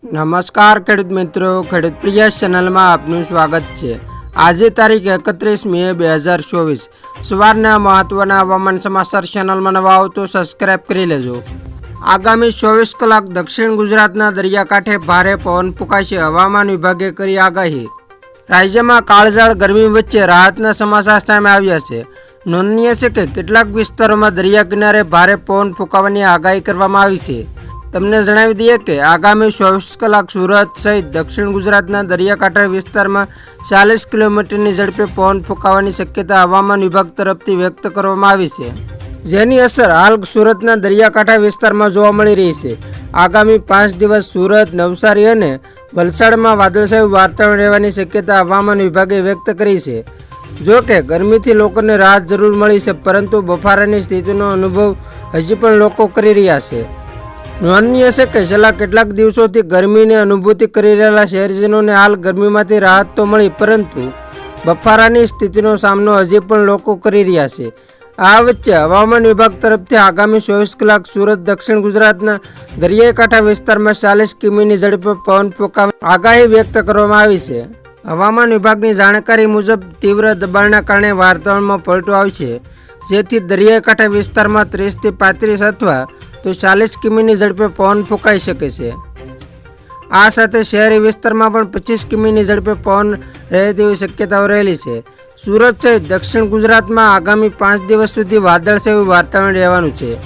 નમસ્કાર ખેડૂત મિત્રો, ખેડૂત પ્રિય ચેનલમાં આપનું સ્વાગત છે। આજે તારીખ 31 મે 2024 સવારના મહત્વના હવામાન સમાચાર ચેનલમાં નવા આવો તો સબસ્ક્રાઇબ કરી લેજો। આગામી 24 કલાક દક્ષિણ ગુજરાતના દરિયાકાંઠે ભારે પવન ફૂંકાશે। હવામાન વિભાગે કરી આગાહી। રાજ્યમાં કાળઝાળ ગરમી વચ્ચે રાહતના સમાચાર સામે આવ્યા છે। નોંધનીય છે કે કેટલાક વિસ્તારોમાં દરિયા કિનારે ભારે પવન ફૂંકાવાની આગાહી કરવામાં આવી છે। તમને જણાવી દઈએ કે આગામી 24 કલાક સુરત સહિત દક્ષિણ ગુજરાતના દરિયાકાંઠા વિસ્તારમાં 40 કિલોમીટરની ઝડપે પવન ફૂંકાવાની શક્યતા હવામાન વિભાગ તરફથી વ્યક્ત કરવામાં આવી છે, જેની અસર હાલ સુરતના દરિયાકાંઠા વિસ્તારમાં જોવા મળી રહી છે। આગામી 5 દિવસ સુરત, નવસારી અને વલસાડમાં વાદળછાયું વાતાવરણ રહેવાની શક્યતા હવામાન વિભાગે વ્યક્ત કરી છે। જો કે ગરમીથી લોકોને રાહત જરૂર મળી છે, પરંતુ બફારાની સ્થિતિનો અનુભવ હજી પણ લોકો કરી રહ્યા છે। નોંધનીય છે કે છેલ્લા કેટલાક દિવસોથી ગરમીની અનુભૂતિ કરી રહેલા શહેરજનોને હાલ ગરમીમાંથી રાહત તો મળી, પરંતુ બફારાની સ્થિતિનો સામનો હજી પણ લોકો કરી રહ્યા છે। આ વચ્ચે હવામાન વિભાગ તરફથી આગામી 24 કલાક સુરત, દક્ષિણ ગુજરાતના દરિયાઈ કાંઠા વિસ્તારમાં 40 કિમીની ઝડપે પવન ફૂંકાવાની આગાહી વ્યક્ત કરવામાં આવી છે। હવામાન વિભાગની જાણકારી મુજબ તીવ્ર દબાણના કારણે વાતાવરણમાં પલટો આવશે, જેથી દરિયાઈ કાંઠા વિસ્તારમાં 30 થી 35 અથવા તો 40 કિમીની ઝડપે પવન ફૂંકાઈ શકે છે। આ સાથે શહેરી વિસ્તારમાં પણ 25 કિમીની ઝડપે પવન રહે તેવી શક્યતાઓ રહેલી છે। સુરત સહિત દક્ષિણ ગુજરાતમાં આગામી 5 દિવસ સુધી વાદળછાયું વાતાવરણ રહેવાનું છે।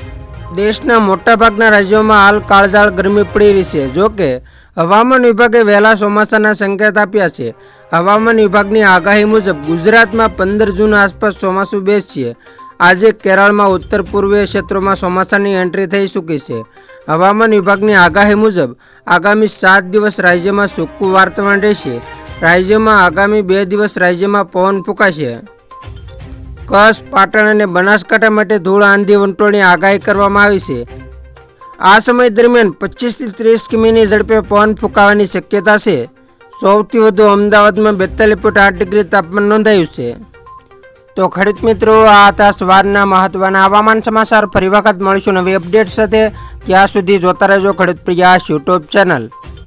દેશના મોટાભાગના રાજ્યોમાં હાલ કાળઝાળ ગરમી પડી રહી છે। જો કે હવામાન વિભાગે વહેલા ચોમાસાના સંકેત આપ્યા છે। હવામાન વિભાગની આગાહી મુજબ ગુજરાતમાં 15 જૂન આસપાસ ચોમાસું બેસશે। આજે કેરળમાં ઉત્તર પૂર્વીય ક્ષેત્રોમાં ચોમાસાની એન્ટ્રી થઈ ચૂકી છે। હવામાન વિભાગની આગાહી મુજબ આગામી 7 દિવસ રાજ્યમાં સૂકું વાતાવરણ રહેશે। રાજ્યમાં આગામી 2 દિવસ રાજ્યમાં પવન ફૂંકાશે। કચ્છ, પાટણ અને બનાસકાંઠા માટે ધૂળ આંધી વંટોળની આગાહી કરવામાં આવી છે। આ સમય દરમિયાન 25 થી 30 કિમીની ઝડપે પવન ફૂંકાવાની શક્યતા છે। સૌથી વધુ અમદાવાદમાં 42.8 ડિગ્રી તાપમાન નોંધાયું છે। તો ખેડૂત મિત્રો, આ હતા સવારના મહત્વના હવામાન સમાચાર। ફરી વખત મળીશું નવી અપડેટ સાથે। ત્યાં સુધી જોતા રહેજો ખેડૂત પ્રિય યુટ્યુબ ચેનલ।